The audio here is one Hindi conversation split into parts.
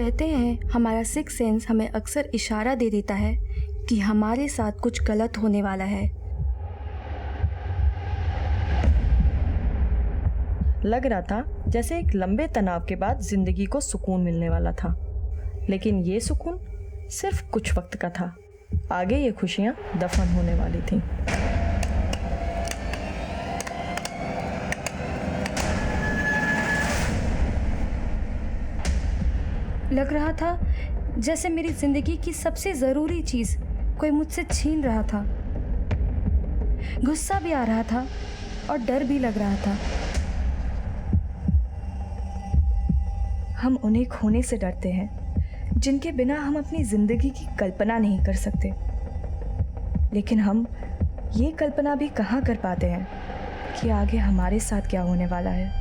कहते हैं हमारा सिक्स सेंस हमें अक्सर इशारा दे देता है कि हमारे साथ कुछ गलत होने वाला है। लग रहा था जैसे एक लंबे तनाव के बाद जिंदगी को सुकून मिलने वाला था, लेकिन ये सुकून सिर्फ कुछ वक्त का था। आगे ये खुशियां दफन होने वाली थीं। लग रहा था जैसे मेरी जिंदगी की सबसे ज़रूरी चीज़ कोई मुझसे छीन रहा था। गुस्सा भी आ रहा था और डर भी लग रहा था। हम उन्हें खोने से डरते हैं जिनके बिना हम अपनी ज़िंदगी की कल्पना नहीं कर सकते, लेकिन हम ये कल्पना भी कहाँ कर पाते हैं कि आगे हमारे साथ क्या होने वाला है।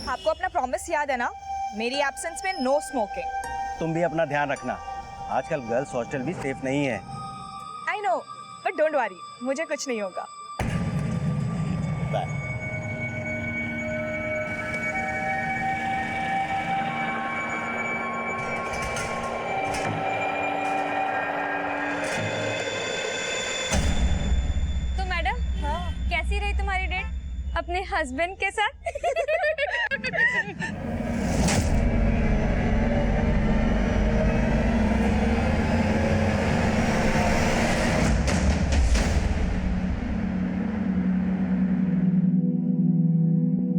आपको अपना प्रॉमिस याद है ना? मेरी एब्सेंस में नो स्मोकिंग। तुम भी अपना ध्यान रखना, आजकल गर्ल्स हॉस्टल भी सेफ नहीं है। I know, but don't worry, मुझे कुछ नहीं होगा। बाय। तो मैडम, कैसी रही तुम्हारी डेट अपने हस्बैंड के साथ?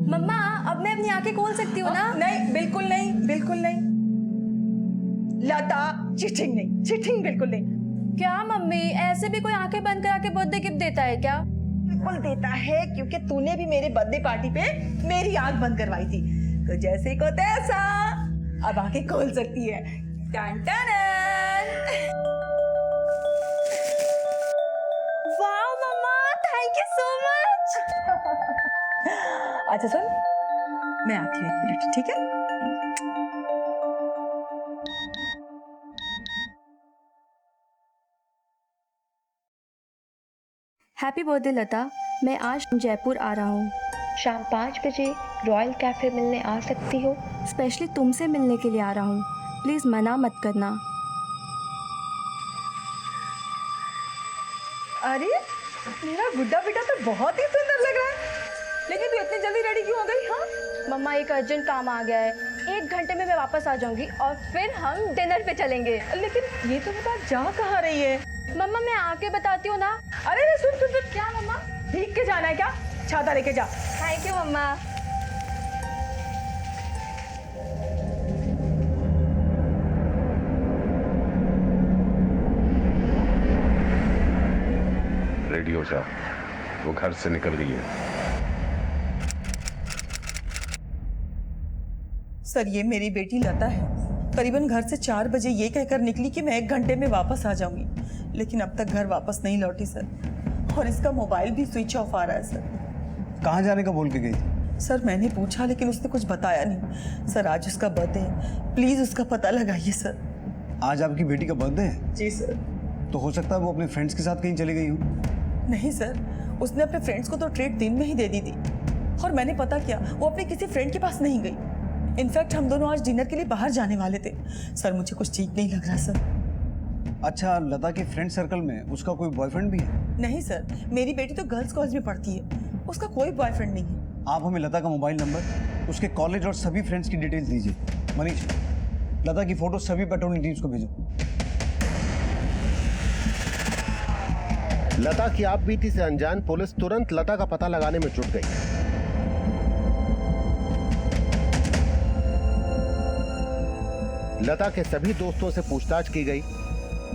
मम्मा, अब मैं अपनी आंखें खोल सकती हूँ ना? नहीं, बिल्कुल नहीं, बिल्कुल नहीं। लता, चीटिंग नहीं, चीटिंग बिल्कुल नहीं। क्या मम्मी, ऐसे भी कोई आंखें बंद करा के बर्थडे गिफ्ट देता है क्या? बिल्कुल देता है, क्योंकि तूने भी मेरे बर्थडे पार्टी पे मेरी आंख बंद करवाई थी, तो जैसे को तैसा अब आंखें खोल सकती है। टन टन। Wow mama, thank you so much. अच्छा सुन, मैं आती हूँ 1 मिनट, ठीक है? हैप्पी बर्थडे लता, मैं आज जयपुर आ रहा हूँ। शाम 5 बजे रॉयल कैफे मिलने आ सकती हो? स्पेशली तुमसे मिलने के लिए आ रहा हूँ, प्लीज़ मना मत करना। अरे मेरा गुड्डा बेटा तो बहुत ही सुंदर लग रहा है, लेकिन तू इतनी जल्दी रेडी क्यों हो गई? हाँ मम्मा, एक अर्जेंट काम आ गया है, 1 घंटे में मैं वापस आ जाऊंगी और फिर हम डिनर पे चलेंगे। लेकिन ये तो बता, जा कहाँ रही है? मम्मा, मैं आके बताती हूँ ना। अरे सुन सुन सुन, क्या मम्मा, भीग के जाना है क्या? छाता लेके जा। Thank you mamma. रेडी हो जा, वो घर से निकल गई है। सर, ये मेरी बेटी लता है। करीबन घर से 4 बजे ये कहकर निकली कि मैं 1 घंटे में वापस आ जाऊंगी, लेकिन अब तक घर वापस नहीं लौटी सर, और इसका मोबाइल भी स्विच ऑफ आ रहा है सर। कहाँ जाने का बोल के गई थी? सर मैंने पूछा, लेकिन उसने कुछ बताया नहीं। सर आज उसका बर्थडे है, प्लीज उसका पता लगाइए सर। आज आपकी बेटी का बर्थडे है? जी सर। तो हो सकता है वो अपने फ्रेंड्स के साथ कहीं चली गई हो। नहीं सर, उसने अपने फ्रेंड्स को तो ट्रीट दिन में ही दे दी थी, और मैंने पता किया वो अपने किसी फ्रेंड के पास नहीं गई। इनफैक्ट हम दोनों आज डिनर के लिए बाहर जाने वाले थे। सर मुझे कुछ ठीक नहीं लग रहा सर। अच्छा, लता के फ्रेंड सर्कल में उसका कोई बॉयफ्रेंड भी है? नहीं सर, मेरी बेटी तो गर्ल्स कॉलेज में पढ़ती है, उसका कोई बॉयफ्रेंड नहीं है। आप हमें लता का मोबाइल नंबर, उसके कॉलेज और सभी फ्रेंड्स की डिटेल्स दीजिए। मनीष, लता की फोटो सभी पेट्रोलिंग टीम्स को भेजो। लता की आपबीती से अनजान पुलिस तुरंत लता का पता लगाने में जुट गई। लता के सभी दोस्तों से पूछताछ की गई,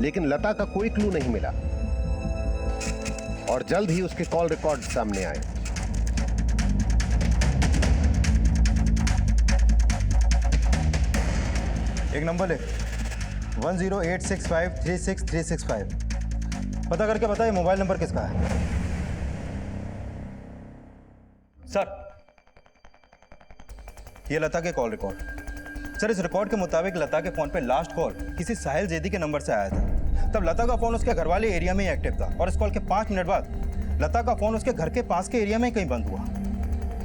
लेकिन लता का कोई क्लू नहीं मिला, और जल्द ही उसके कॉल रिकॉर्ड सामने आए। एक नंबर ले, 1086536365। पता करके बता ये मोबाइल नंबर किसका है। सर, ये लता के कॉल रिकॉर्ड। सर, इस रिकॉर्ड के मुताबिक लता के फोन पे लास्ट कॉल किसी साहिल जैदी के नंबर से आया था। तब लता का फोन उसके घर वाले एरिया में ही एक्टिव था और इस कॉल के 5 मिनट बाद लता का फोन उसके घर के पास के एरिया में ही कहीं बंद हुआ।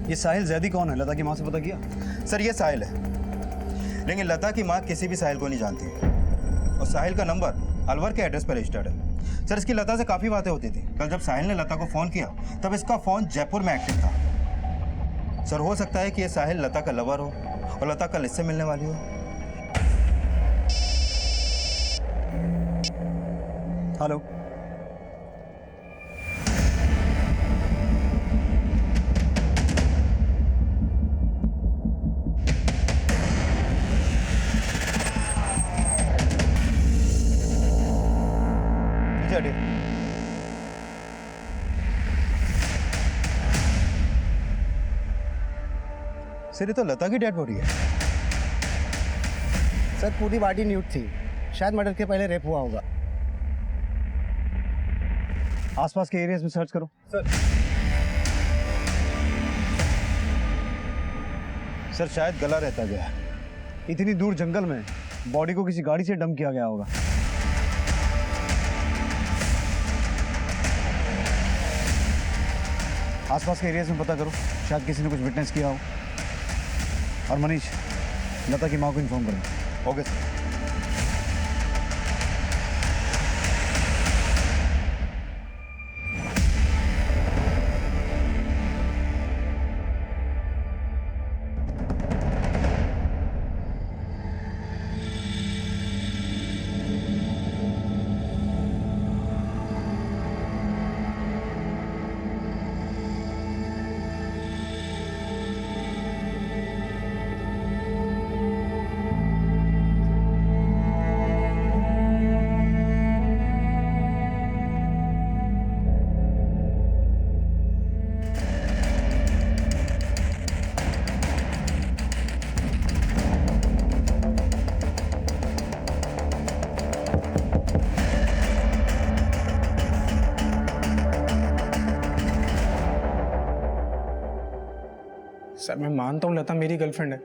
ये साहिल जैदी कौन है? लता की माँ से पता किया? सर, ये साहिल है, लेकिन लता की माँ किसी भी साहिल को नहीं जानती और साहिल का नंबर अलवर के एड्रेस पर रजिस्टर्ड है। सर, इसकी लता से काफ़ी बातें होती थी। कल जब साहिल ने लता को फ़ोन किया तब इसका फ़ोन जयपुर में एक्टिव था। सर, हो सकता है कि ये साहिल लता का लवर हो और लता कल इससे मिलने वाली हो। हेलो, चलिए। सर, ये तो लता की डेड बॉडी है। सर पूरी बॉडी न्यूड थी, शायद मर्डर के पहले रेप हुआ होगा। आसपास के एरियाज में सर्च करो। सर, शायद गला रहता गया। इतनी दूर जंगल में बॉडी को किसी गाड़ी से डंप किया गया होगा। आसपास के एरियाज में पता करो, शायद किसी ने कुछ विटनेस किया हो। और मनीष, लता की माँ को इन्फॉर्म करो। Okay sir. सर, मैं मानता हूँ लता मेरी गर्लफ्रेंड है।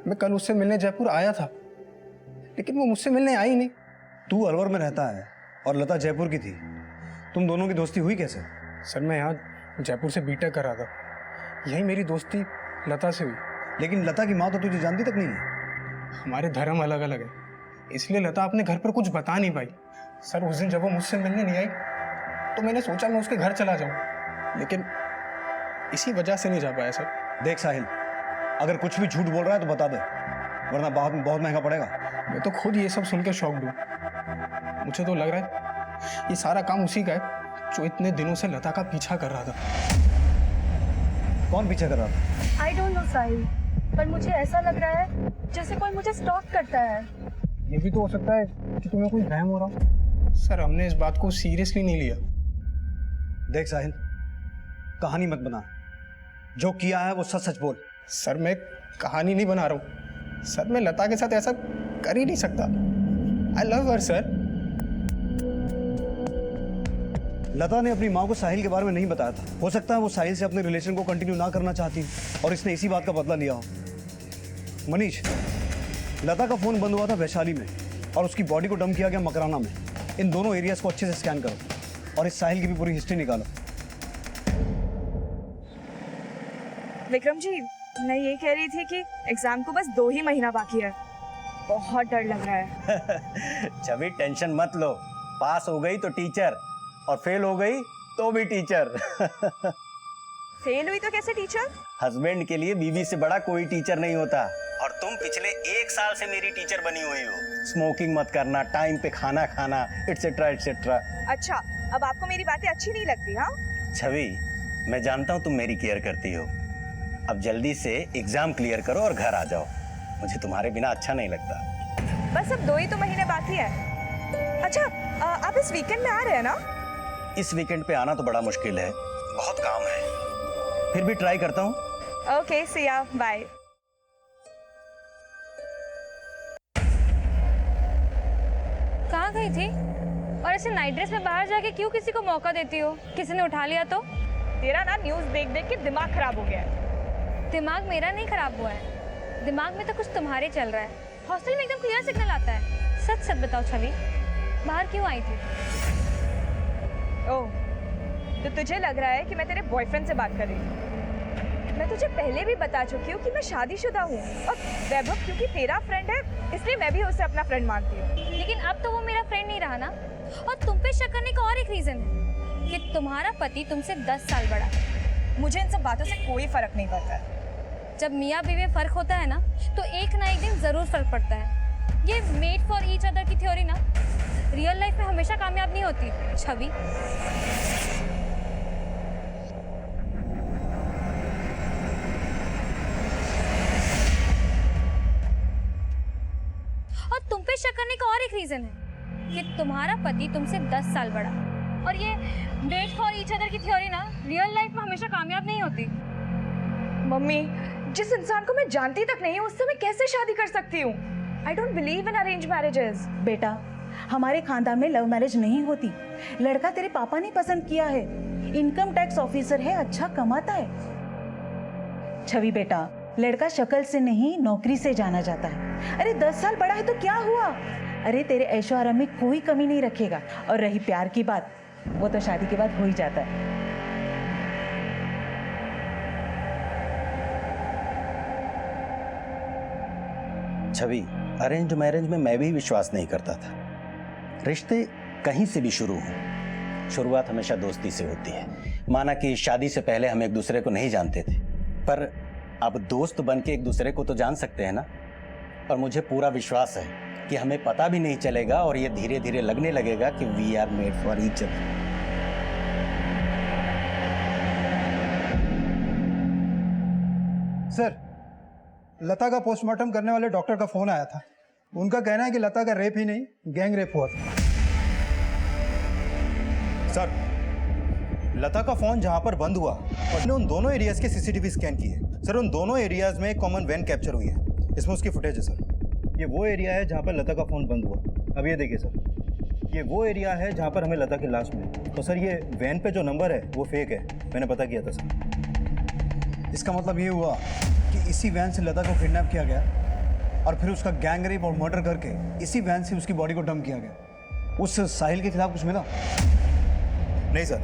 मैं कल उससे मिलने जयपुर आया था, लेकिन वो मुझसे मिलने आई नहीं। तू अलवर में रहता है और लता जयपुर की थी, तुम दोनों की दोस्ती हुई कैसे? सर, मैं यहाँ जयपुर से बीटेक कर रहा था, यही मेरी दोस्ती लता से हुई। लेकिन लता की माँ तो तुझे जानती तक नहीं है। हमारे धर्म अलग अलग है, इसलिए लता अपने घर पर कुछ बता नहीं पाई। सर, उस दिन जब वो मुझसे मिलने नहीं आई तो मैंने सोचा मैं उसके घर चला जाऊँ, लेकिन इसी वजह से नहीं जा पाया। सर देख साहिल, अगर कुछ भी झूठ बोल रहा है तो बता दे, वरना बाद में बहुत महंगा पड़ेगा। मैं तो खुद ये सब सुन के शॉक्ड हूँ। मुझे तो लग रहा है ये सारा काम उसी का है जो इतने दिनों से लता का पीछा कर रहा था। कौन पीछा कर रहा था? आई डोंट नो साहिल, पर मुझे ऐसा लग रहा है जैसे कोई मुझे स्टॉक करता है। ये भी तो हो सकता है कि तुम्हें कोई वहम हो रहा हो। सर, हमने इस बात को सीरियसली नहीं लिया। देख साहिल, कहानी मत बना, जो किया है वो सच सच बोल। सर, मैं कहानी नहीं बना रहा हूँ। सर, मैं लता के साथ ऐसा कर ही नहीं सकता। I love her sir. लता ने अपनी माँ को साहिल के बारे में नहीं बताया था। हो सकता है वो साहिल से अपने रिलेशन को कंटिन्यू ना करना चाहती और इसने इसी बात का बदला लिया हो। मनीष, लता का फोन बंद हुआ था वैशाली में और उसकी बॉडी को डंप किया गया मकराना में। इन दोनों एरियाज को अच्छे से स्कैन करो और इस साहिल की भी पूरी हिस्ट्री निकालो। विक्रम जी, मैं ये कह रही थी कि एग्जाम को बस 2 ही महीना बाकी है। बहुत डर लग रहा है। छवि, टेंशन मत लो। पास हो गई तो टीचर और फेल हो गई तो भी टीचर। फेल हुई तो कैसे टीचर? हस्बैंड के लिए बीवी से बड़ा कोई टीचर नहीं होता। और तुम पिछले 1 साल से मेरी टीचर बनी हुई हो। स्मोकिंग मत करना, टाइम पे खाना खाना, एटसेट्रा एटसेट्रा। अच्छा, अब आपको मेरी बातें अच्छी नहीं लगती? हाँ छवि, मैं जानता हूँ तुम मेरी केयर करती हो। अब जल्दी से एग्जाम क्लियर करो और घर आ जाओ। मुझे तुम्हारे बिना अच्छा नहीं लगता। बस अब 2 ही तो महीने बाकी है। अच्छा, आप इस वीकेंड में आ रहे हैं ना? इस वीकेंड पे आना तो बड़ा मुश्किल है, बहुत काम है। फिर भी ट्राई करता हूँ। ओके, सी या, बाय। कहाँ गई थी? और ऐसे नाइट ड्रेस में बाहर जाके क्यों किसी को मौका देती हो? किसी ने उठा लिया तो? तेरा ना न्यूज़ देख देख के दिमाग खराब हो गया है। दिमाग मेरा नहीं खराब हुआ है, दिमाग में तो कुछ तुम्हारे चल रहा है। हॉस्टल में एकदम क्लियर सिग्नल आता है। सच सच बताओ छवि, बाहर क्यों आई थी? ओह, तो तुझे लग रहा है कि मैं तेरे बॉयफ्रेंड से बात कर रही हूँ? मैं तुझे पहले भी बता चुकी हूँ कि मैं शादीशुदा हूँ, और वैभव क्योंकि तेरा फ्रेंड है इसलिए मैं भी उसे अपना फ्रेंड मानती हूँ। लेकिन अब तो वो मेरा फ्रेंड नहीं रहा ना। और तुम पे शक करने का और एक रीजन है कि तुम्हारा पति तुमसे 10 साल बड़ा है। मुझे इन सब बातों से कोई फर्क नहीं पड़ता है। जब मियाँ बीवी में फर्क होता है ना, तो एक ना एक दिन जरूर फर्क पड़ता है। ये मेड फॉर ईच अदर की थ्योरी ना रियल लाइफ में हमेशा कामयाब नहीं होती छवि। और तुम पे शक करने का और एक रीजन है कि तुम्हारा पति तुमसे 10 साल बड़ा। और ये मेड फॉर ईच अदर की थ्योरी ना रियल लाइफ में हमेशा कामयाब नहीं होती। मम्मी, जिस इंसान को मैं जानती तक नहीं हूँ उससे मैं कैसे शादी कर सकती हूँ? I don't believe in arrange marriages. बेटा, हमारे खानदान में लव मैरिज नहीं होती। लड़का तेरे पापा ने पसंद किया है, इनकम टैक्स ऑफिसर है, अच्छा कमाता है। छवि बेटा, लड़का शक्ल से नहीं नौकरी से जाना जाता है। अरे 10 साल बड़ा है तो क्या हुआ? अरे तेरे ऐशो आराम में कोई कमी नहीं रखेगा। और रही प्यार की बात, वो तो शादी के बाद हो ही जाता है। छवि, अरेंज मैरिज में मैं भी विश्वास नहीं करता था। रिश्ते कहीं से भी शुरू हों, शुरुआत हमेशा दोस्ती से होती है। माना कि शादी से पहले हम एक दूसरे को नहीं जानते थे, पर अब दोस्त बन के एक दूसरे को तो जान सकते हैं ना। और मुझे पूरा विश्वास है कि हमें पता भी नहीं चलेगा और ये धीरे धीरे लगने लगेगा कि we are made for each other. Sir, Lata का पोस्टमार्टम करने वाले डॉक्टर का फोन आया था। उनका कहना है कि लता का रेप ही नहीं, गैंग रेप हुआ था। सर, लता का फोन जहां पर बंद हुआ उसने उन दोनों एरियाज के सीसीटीवी स्कैन किए। सर, उन दोनों एरियाज में कॉमन वैन कैप्चर हुई है। इसमें उसकी फुटेज है सर। ये वो एरिया है जहां पर लता का फोन बंद हुआ। अब ये देखिए सर, ये वो एरिया है जहां पर हमें लता की लाश मिली। तो सर, ये वैन पे जो नंबर है वो फेक है, मैंने पता किया था सर। इसका मतलब ये हुआ कि इसी वैन से लता को किडनैप किया गया और फिर उसका गैंग रेप और मर्डर करके इसी वैन से उसकी बॉडी को डंप किया गया। उस साहिल के खिलाफ कुछ मिला? नहीं सर,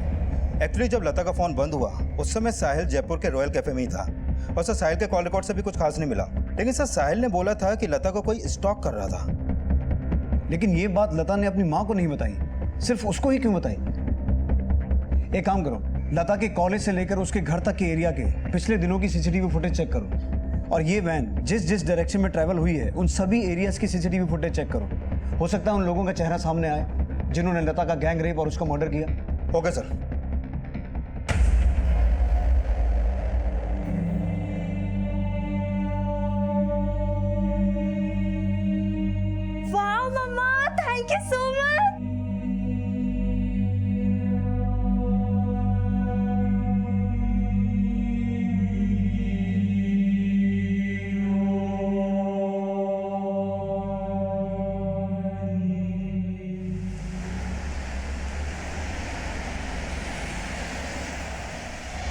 एक्चुअली जब लता का फोन बंद हुआ उस समय साहिल जयपुर के रॉयल कैफे में ही था और सर साहिल के कॉल रिकॉर्ड से भी कुछ खास नहीं मिला। लेकिन सर साहिल ने बोला था कि लता को कोई स्टॉक कर रहा था। लेकिन ये बात लता ने अपनी माँ को नहीं बताई, सिर्फ उसको ही क्यों बताई? एक काम करो, लता के कॉलेज से लेकर उसके घर तक के एरिया के पिछले दिनों की सीसीटीवी फुटेज चेक करो और ये वैन जिस जिस डायरेक्शन में ट्रैवल हुई है उन सभी एरियाज की सीसीटीवी फुटेज चेक करो। हो सकता है उन लोगों का चेहरा सामने आए जिन्होंने लता का गैंग रेप और उसका मर्डर किया। Okay sir. वाह mamma, thank you so much.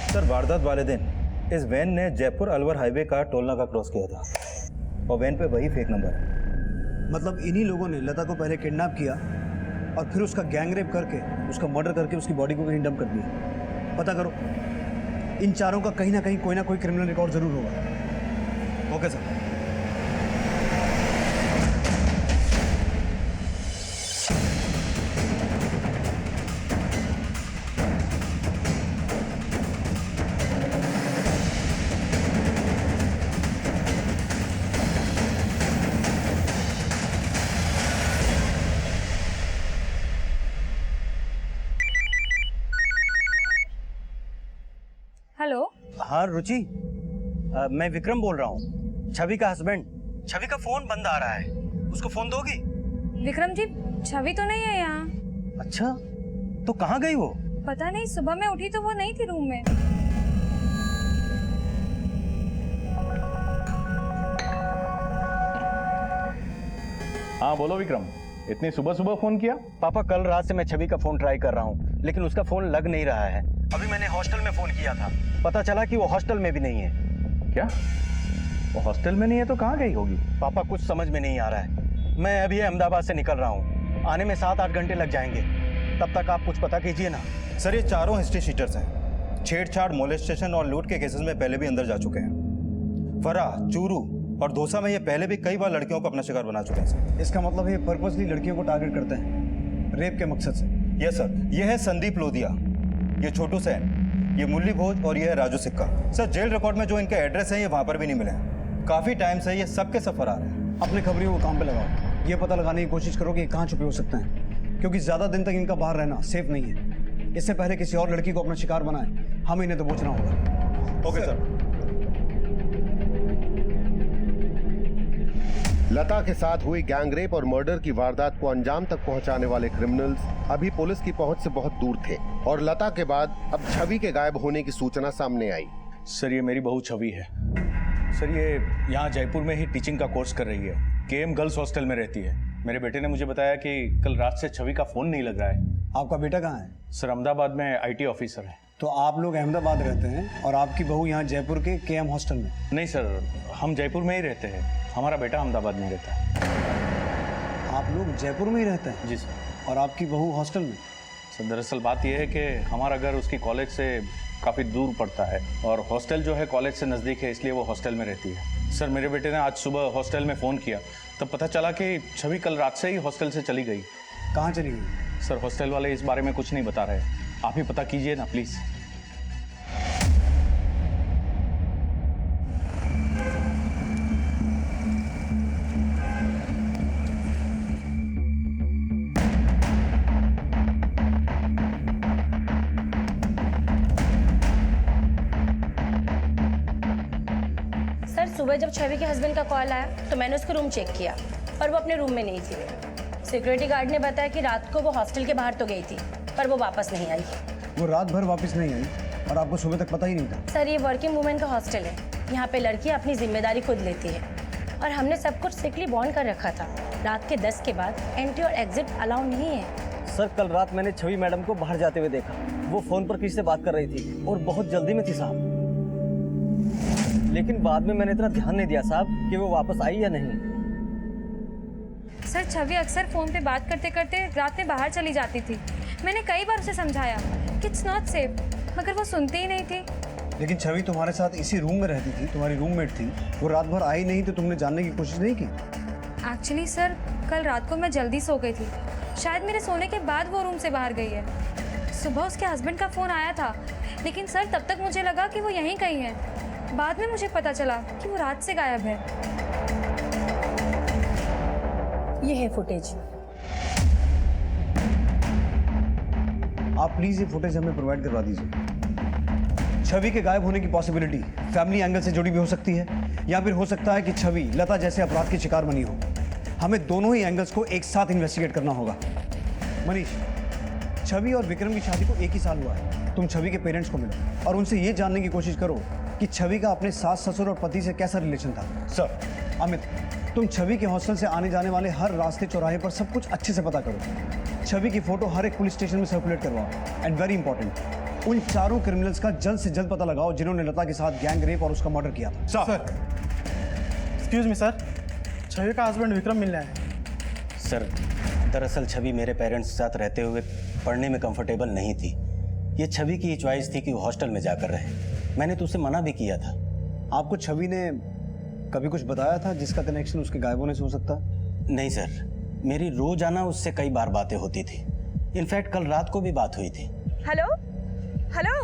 Sir, वारदात वाले दिन इस वैन ने जयपुर अलवर हाईवे का टोल नाका क्रॉस किया था और वैन पे वही फेक नंबर है। मतलब इन्हीं लोगों ने लता को पहले किडनैप किया और फिर उसका गैंग रेप करके उसका मर्डर करके उसकी बॉडी को कहीं डंप कर दिया। पता करो, इन चारों का कहीं ना कोई क्रिमिनल रिकॉर्ड जरूर होगा। Okay sir. हेलो। हाँ रुचि, मैं विक्रम बोल रहा हूँ, छवि का हस्बैंड। छवि का फोन बंद आ रहा है, उसको फोन दोगी? विक्रम जी, छवि तो नहीं है यहाँ। अच्छा, तो कहाँ गई वो? पता नहीं, सुबह मैं उठी तो वो नहीं थी रूम में। हाँ बोलो विक्रम। इतनी सुबह सुबह फोन किया? पापा कल रात से मैं छवि का फोन ट्राई कर रहा हूँ, लेकिन उसका फोन लग नहीं रहा है। अभी मैंने हॉस्टल में फोन किया था, पता चला कि वो हॉस्टल में भी नहीं है। क्या? वो हॉस्टल में नहीं है तो कहाँ गई होगी? पापा कुछ समझ में नहीं आ रहा है। मैं अभी अहमदाबाद से निकल रहा हूँ, आने में 7-8 घंटे लग जाएंगे। तब तक आप कुछ पता कीजिए ना। सर ये चारों हिस्ट्री शीटर्स हैं, छेड़छाड़, मोलेस्टेशन और लूट के केसेस में पहले भी अंदर जा चुके हैं। फराह, चूरू और धोसा में ये पहले भी कई बार लड़कियों को अपना शिकार बना चुके हैं सर। इसका मतलब ये पर्पसली लड़कियों को टारगेट करते हैं रेप के मकसद से। यस सर, ये है संदीप लोधिया, ये छोटू सेन, ये मुरली भोज और ये है राजू सिक्का। सर जेल रिकॉर्ड में जो इनके एड्रेस हैं ये वहाँ पर भी नहीं मिले हैं। काफ़ी टाइम से ये सबके सब फरार हैं। अपने खबरियों को काम पे लगाओ, ये पता लगाने की कोशिश करो कि ये कहाँ छुपे हो सकते हैं, क्योंकि ज़्यादा दिन तक इनका बाहर रहना सेफ नहीं है। इससे पहले किसी और लड़की को अपना शिकार बनाए, हमें इन्हें दबोचना होगा। Okay sir. लता के साथ हुई गैंगरेप और मर्डर की वारदात को अंजाम तक पहुंचाने वाले क्रिमिनल्स अभी पुलिस की पहुंच से बहुत दूर थे और लता के बाद अब छवि के गायब होने की सूचना सामने आई। सर ये मेरी बहू छवि है। सर ये यहाँ जयपुर में ही टीचिंग का कोर्स कर रही है, केएम गर्ल्स हॉस्टल में रहती है। मेरे बेटे ने मुझे बताया कि कल रात से छवि का फोन नहीं लग रहा है। आपका बेटा कहाँ है? सर अहमदाबाद में आईटी ऑफिसर है। तो आप लोग अहमदाबाद रहते हैं और आपकी बहू यहाँ जयपुर के केएम हॉस्टल में? नहीं सर, हम जयपुर में ही रहते हैं, हमारा बेटा अहमदाबाद में रहता है। आप लोग जयपुर में ही रहते हैं? जी सर। और आपकी बहू हॉस्टल में? सर दरअसल बात यह है कि हमारा घर उसकी कॉलेज से काफ़ी दूर पड़ता है और हॉस्टल जो है कॉलेज से नज़दीक है, इसलिए वो हॉस्टल में रहती है। सर मेरे बेटे ने आज सुबह हॉस्टल में फ़ोन किया, तब पता चला कि छवि कल रात से ही हॉस्टल से चली गई। कहाँ चली गई? सर हॉस्टल वाले इस बारे में कुछ नहीं बता रहे, आप ही पता कीजिए ना प्लीज़। सुबह जब छवि के हस्बैंड का कॉल आया तो मैंने उसका रूम चेक किया, पर वो अपने रूम में नहीं थी। सिक्योरिटी गार्ड ने बताया कि रात को वो हॉस्टल के बाहर तो गई थी, पर वो वापस नहीं आई। वो रात भर वापस नहीं आई और आपको सुबह तक पता ही नहीं था? सर ये वर्किंग वुमेन का हॉस्टल है, यहाँ पे लड़की अपनी जिम्मेदारी खुद लेती है और हमने सब कुछ स्ट्रिक्टली बॉन्ड कर रखा था। रात के 10 के बाद एंट्री और एग्जिट अलाउ नहीं है। सर कल रात मैंने छवि मैडम को बाहर जाते हुए देखा, वो फोन पर किसी से बात कर रही थी और बहुत जल्दी में थी साहब। लेकिन बाद में मैंने इतना ध्यान नहीं दिया साहब कि वो वापस आई या नहीं। सर छवि अक्सर फ़ोन पे बात करते करते रात में बाहर चली जाती थी। मैंने कई बार उसे समझाया कि इट्स नॉट सेफ, मगर वो सुनती ही नहीं थी। लेकिन छवि तुम्हारे साथ इसी रूम में रहती थी, तुम्हारी रूममेट थी, वो रात भर आई नहीं तो तुमने जानने की कोशिश नहीं की? एक्चुअली सर कल रात को मैं जल्दी सो गई थी, शायद मेरे सोने के बाद वो रूम से बाहर गई है। सुबह उसके हस्बैंड का फ़ोन आया था, लेकिन सर तब तक मुझे लगा कि वो यहीं कहीं है। बाद में मुझे पता चला कि वो रात से गायब है। ये है फुटेज। आप प्लीज ये फुटेज हमें प्रोवाइड करवा दीजिए। छवि के गायब होने की पॉसिबिलिटी फैमिली एंगल से जुड़ी भी हो सकती है, या फिर हो सकता है कि छवि लता जैसे अपराध की शिकार बनी हो। हमें दोनों ही एंगल्स को एक साथ इन्वेस्टिगेट करना होगा। मनीष, छवि और विक्रम की शादी को 1 ही साल हुआ है। तुम छवि के पेरेंट्स को मिलो और उनसे ये जानने की कोशिश करो कि छवि का अपने सास ससुर और पति से कैसा रिलेशन था। सर अमित, तुम छवि के हॉस्टल से आने जाने वाले हर रास्ते चौराहे पर सब कुछ अच्छे से पता करो। छवि की फोटो हर एक पुलिस स्टेशन में सर्कुलेट करवाओ। एंड वेरी इंपॉर्टेंट, उन चारों क्रिमिनल्स का जल्द से जल्द पता लगाओ जिन्होंने लता के साथ गैंग रेप और उसका मर्डर किया था। सर एक्सक्यूज मी सर, छवि का हस्बैंड विक्रम मिलना है। सर दरअसल छवि मेरे पेरेंट्स के साथ रहते हुए पढ़ने में कंफर्टेबल नहीं थी। ये छवि की चॉइस थी कि वो हॉस्टल में जाकर रहे। मैंने तो उसे मना भी किया था। आपको छवि ने कभी कुछ बताया था जिसका कनेक्शन उसके गायब होने से हो सकता? नहीं सर, मेरी रोजाना उससे कई बार बातें होती थी। इनफैक्ट कल रात को भी बात हुई थी। हेलो हेलो,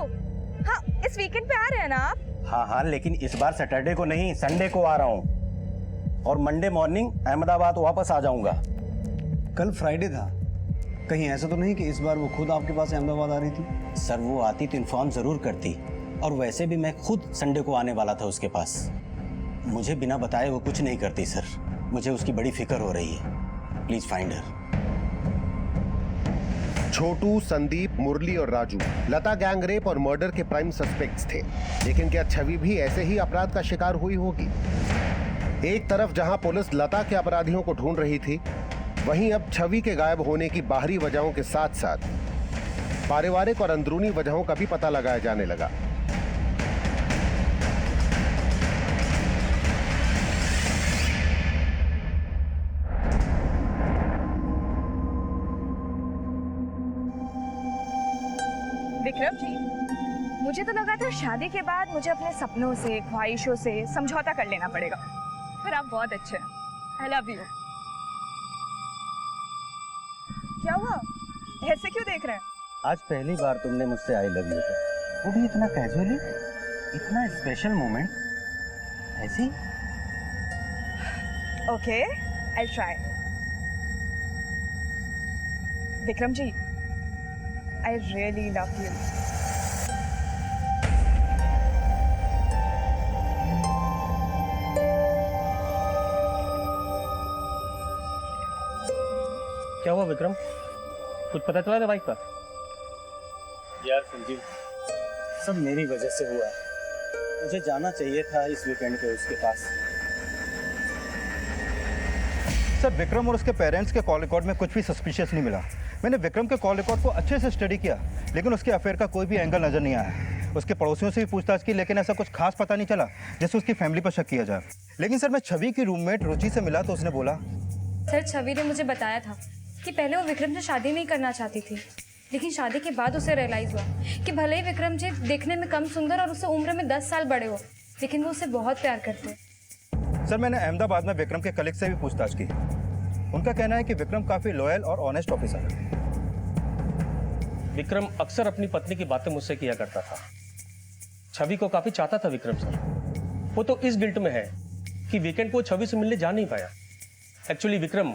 हाँ इस वीकेंड पे आ रहे हैं ना आप? हाँ, लेकिन इस बार सैटरडे को नहीं, संडे को आ रहा हूँ और मंडे मॉर्निंग अहमदाबाद वापस आ जाऊंगा। कल फ्राइडे था, कहीं ऐसा तो नहीं कि इस बार वो खुद आपके पास अहमदाबाद आ रही थी? सर वो आती तो इन्फॉर्म जरूर करती, और वैसे भी मैं खुद संडे को आने वाला था उसके पास। मुझे बिना बताए वो कुछ नहीं करती सर। मुझे उसकी बड़ी फिक्र हो रही है। Please find her. Chhotu, Sandeep, Murali और राजू लता गैंग रेप और मर्डर के प्राइम सस्पेक्ट्स थे। लेकिन क्या छवि भी ऐसे ही अपराध का शिकार हुई होगी? एक तरफ जहां पुलिस लता के अपराधियों को ढूंढ रही थी, वहीं अब छवि के गायब होने की बाहरी वजहों के साथ साथ पारिवारिक और अंदरूनी वजहों का भी पता लगाया जाने लगा। विक्रम जी, मुझे तो लगा था शादी के बाद मुझे अपने सपनों से, ख्वाहिशों से समझौता कर लेना पड़ेगा, पर आप बहुत अच्छे हैं। I love you. क्या हुआ, ऐसे क्यों देख रहे हैं? आज पहली बार तुमने मुझसे आई लव यू कहा, वो भी इतना कैजुअली, इतना स्पेशल मोमेंट। ऐसी? Okay, I try. Vikram ji, I really love you. क्या हुआ विक्रम, कुछ पता चला था बाइक का? यार संजीव, सब मेरी वजह से हुआ है। मुझे जाना चाहिए था इस वीकेंड पे उसके पास। सर, विक्रम और उसके पेरेंट्स के कॉल रिकॉर्ड में कुछ भी सस्पिशियस नहीं मिला। मैंने विक्रम के कॉल रिकॉर्ड को अच्छे से स्टडी किया, लेकिन उसके अफेयर का कोई भी एंगल नजर नहीं आया। उसके पड़ोसियों से भी पूछताछ की, लेकिन ऐसा कुछ खास पता नहीं चला जैसे उसकी फैमिली पर शक किया जाए। लेकिन सर, मैं छवि की रूममेट रुचि से मिला तो उसने बोला, सर छवि ने मुझे बताया था कि पहले वो विक्रम से शादी नहीं करना चाहती थी, लेकिन शादी के बाद उसे रियलाइज़ हुआ कि भले ही विक्रम जी देखने में कम सुंदर और उससे उम्र में 10 साल बड़े हो, लेकिन वो उसे बहुत प्यार करते हैं। सर, मैंने अहमदाबाद में विक्रम के कलीग से भी पूछताछ की। उनका कहना है कि विक्रम काफ़ी लॉयल और ऑनेस्ट ऑफिसर है। विक्रम अक्सर अपनी पत्नी की बातें मुझसे किया करता था। छवि को काफी चाहता था विक्रम सर। वो तो इस गिल्ट में है कि वीकेंड को छवि से मिलने जा नहीं पाया। एक्चुअली विक्रम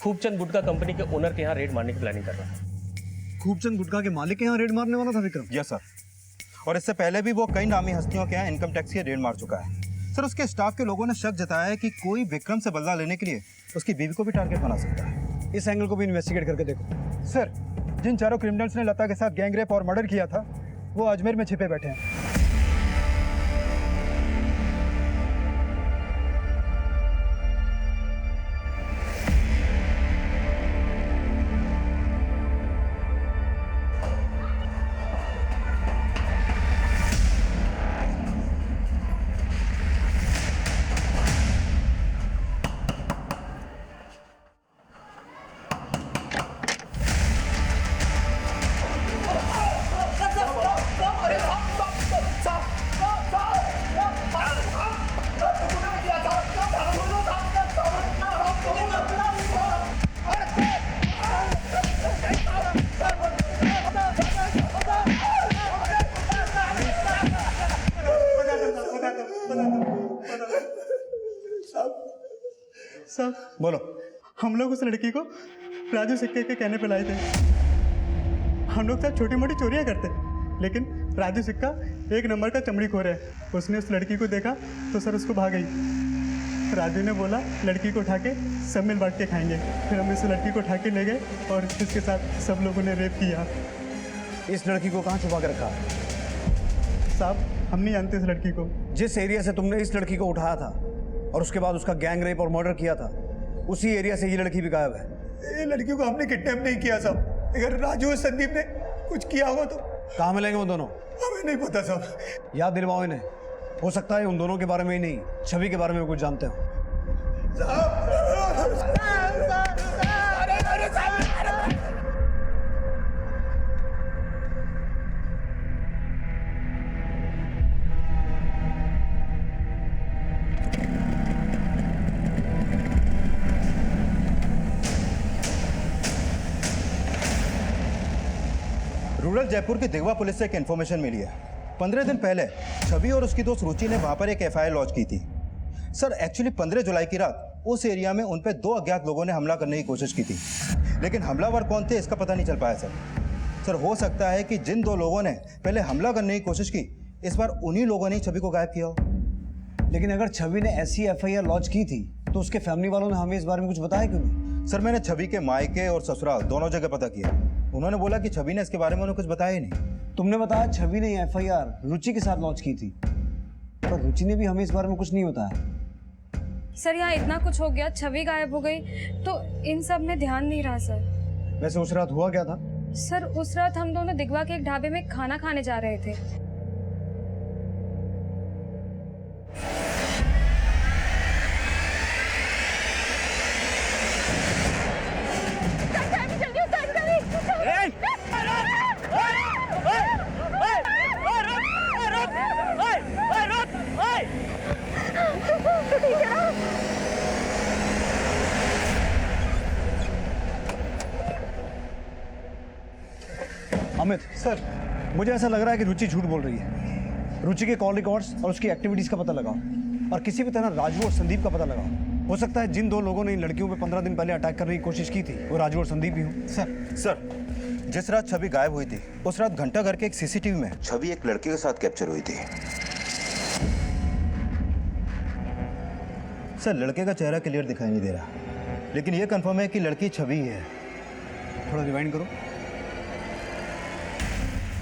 खूबचंद गुटखा कंपनी के ओनर के यहाँ रेड मारने की प्लानिंग कर रहा था। खूबचंद गुटखा के मालिक के यहाँ रेड मारने वाला था विक्रम? यस सर, और इससे पहले भी वो कई नामी हस्तियों के यहाँ इनकम टैक्स की रेड मार चुका है। सर, उसके स्टाफ के लोगों ने शक जताया है कि कोई विक्रम से बदला लेने के लिए उसकी बीवी को भी टारगेट बना सकता है। इस एंगल को भी इन्वेस्टिगेट करके देखो। सर, जिन चारों क्रिमिनल्स ने लता के साथ गैंग रेप और मर्डर किया था, वो अजमेर में छिपे बैठे हैं। साहब बोलो। हम लोग उस लड़की को राजू सिक्के के कहने पे लाए थे। हम लोग सब छोटी मोटी चोरियां करते, लेकिन राजू सिक्का एक नंबर का चमड़ी खोर है। उसने उस लड़की को देखा तो सर उसको भाग गई। राजू ने बोला लड़की को उठा के सब मिल बांट के खाएंगे। फिर हम इस लड़की को उठा के ले गए और इसके साथ सब लोगों ने रेप किया। इस लड़की को कहाँ छुपा कर रखा? साहब, हम नहीं जानते इस लड़की को। जिस एरिया से तुमने इस लड़की को उठाया था और उसके बाद उसका गैंग रेप और मर्डर किया था, उसी एरिया से ये लड़की भी गायब है। ये लड़की को हमने किडनैप नहीं किया साहब। अगर राजू और संदीप ने कुछ किया हो तो कहाँ मिलेंगे वो दोनों? हमें नहीं पता साहब। याद दिलवाओ इन्हें। हो सकता है उन दोनों के बारे में ही नहीं, छवि के बारे में कुछ जानते हो। रूरल जयपुर की दिगवा पुलिस से एक इन्फॉर्मेशन मिली है। 15 दिन पहले छवि और उसकी दोस्त रुचि ने वहां पर एक एफआईआर लॉन्च की थी। सर, एक्चुअली 15 जुलाई की रात उस एरिया में उन पे 2 अज्ञात लोगों ने हमला करने की कोशिश की थी, लेकिन हमलावर कौन थे इसका पता नहीं चल पाया। सर, हो सकता है कि जिन 2 लोगों ने पहले हमला करने की कोशिश की, इस बार उन्हीं लोगों ने ही छवि को गायब किया हो। लेकिन अगर छवि ने ऐसी एफआईआर लॉन्च की थी तो उसके फैमिली वालों ने हमें इस बारे में कुछ बताया क्यों नहीं? सर, मैंने छवि के मायके और ससुराल दोनों जगह पता किया। उन्होंने बोला कि छवि ने इसके बारे में उन्हें कुछ बताया ही नहीं। तुमने बताया छवि ने एफआईआर रुचि के साथ लॉन्च की थी, पर रुचि ने भी हमें इस बारे में कुछ नहीं बताया। सर यहाँ इतना कुछ हो गया, छवि गायब हो गई, तो इन सब में ध्यान नहीं रहा सर। वैसे उस रात हुआ क्या था? सर उस रात हम दोनों दिगवा के एक ढाबे में खाना खाने जा रहे थे। अमित सर, मुझे ऐसा लग रहा है कि रुचि झूठ बोल रही है। रुचि के कॉल रिकॉर्ड्स और उसकी एक्टिविटीज का पता लगाओ और किसी भी तरह राजू और संदीप का पता लगाओ। हो सकता है जिन दो लोगों ने इन लड़कियों पे 15 दिन पहले अटैक करने की कोशिश की थी वो राजू और संदीप भी हों। सर जिस रात छवि गायब हुई थी उस रात घंटा घर के एक सीसीटीवी में छवि एक लड़के के साथ कैप्चर हुई थी। सर लड़के का चेहरा क्लियर दिखाई नहीं दे रहा, लेकिन ये कंफर्म है कि लड़की छवि है। थोड़ा रिवाइंड करो,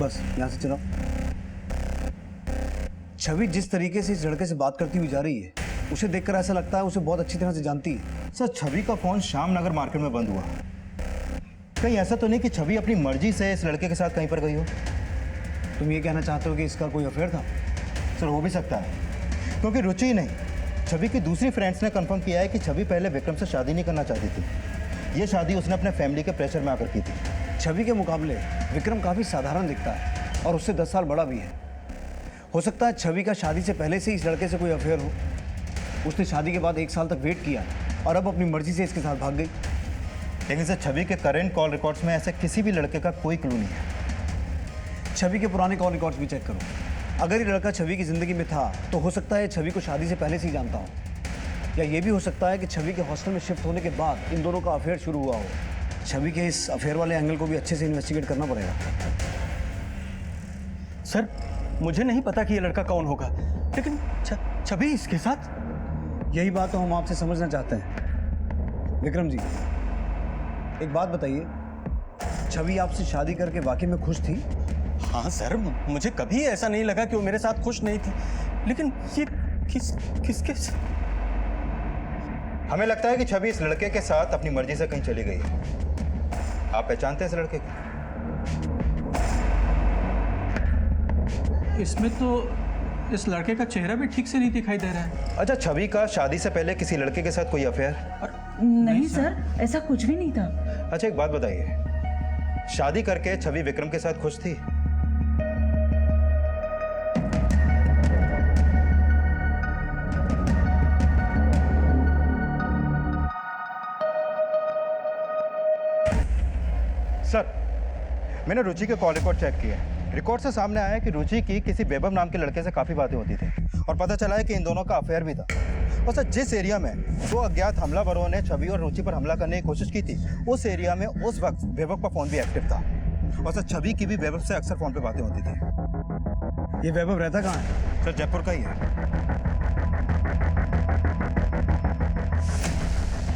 बस यहाँ से चलाओ। छवि जिस तरीके से इस लड़के से बात करती हुई जा रही है, उसे देखकर ऐसा लगता है उसे बहुत अच्छी तरह से जानती है। सर छवि का फोन श्याम नगर मार्केट में बंद हुआ। कहीं ऐसा तो नहीं कि छवि अपनी मर्जी से इस लड़के के साथ कहीं पर गई हो? तुम ये कहना चाहते हो कि इसका कोई अफेयर था? सर हो भी सकता है, क्योंकि रुचि नहीं, छवि की दूसरी फ्रेंड्स ने कंफर्म किया है कि छवि पहले विक्रम से शादी नहीं करना चाहती थी। ये शादी उसने अपने फैमिली के प्रेशर में आकर की थी। छवि के मुकाबले विक्रम काफ़ी साधारण दिखता है और उससे 10 साल बड़ा भी है। हो सकता है छवि का शादी से पहले से इस लड़के से कोई अफेयर हो। उसने शादी के बाद 1 साल तक वेट किया और अब अपनी मर्जी से इसके साथ भाग गई। लेकिन सर छवि के करंट कॉल रिकॉर्ड्स में ऐसे किसी भी लड़के का कोई क्लू नहीं है। छवि के पुराने कॉल रिकॉर्ड्स भी चेक करो। अगर ये लड़का छवि की ज़िंदगी में था तो हो सकता है छवि को शादी से पहले से ही जानता हो, या ये भी हो सकता है कि छवि के हॉस्टल में शिफ्ट होने के बाद इन दोनों का अफेयर शुरू हुआ हो। छवि के इस अफेयर वाले एंगल को भी अच्छे से इन्वेस्टिगेट करना पड़ेगा। सर मुझे नहीं पता कि ये लड़का कौन होगा, लेकिन छवि इसके साथ। यही बात तो हम आपसे समझना चाहते हैं। विक्रम जी एक बात बताइए, छवि आपसे शादी करके वाकई में खुश थी? हाँ सर, मुझे कभी ऐसा नहीं लगा कि वो मेरे साथ खुश नहीं थी, लेकिन ये किसके साथ? हमें लगता है कि छवि इस लड़के के साथ अपनी मर्जी से कहीं चली गई है। आप पहचानते हैं इस लड़के को? इसमें तो इस लड़के का चेहरा भी ठीक से नहीं दिखाई दे रहा है। अच्छा, छवि का शादी से पहले किसी लड़के के साथ कोई अफेयर? नहीं सर, ऐसा कुछ भी नहीं था। अच्छा एक बात बताइए, शादी करके छवि विक्रम के साथ खुश थी? सर मैंने रुचि के कॉल रिकॉर्ड चेक किए। रिकॉर्ड से सामने आया है कि रुचि की किसी वैभव नाम के लड़के से काफ़ी बातें होती थी और पता चला है कि इन दोनों का अफेयर भी था। और सर जिस एरिया में 2 अज्ञात हमलावरों ने छवि और रुचि पर हमला करने की कोशिश की थी, उस एरिया में उस वक्त वैभव का फ़ोन भी एक्टिव था। और सर छवि की भी वैभव से अक्सर फ़ोन पे बातें होती थी। ये वैभव रहता कहाँ है? सर जयपुर का ही है।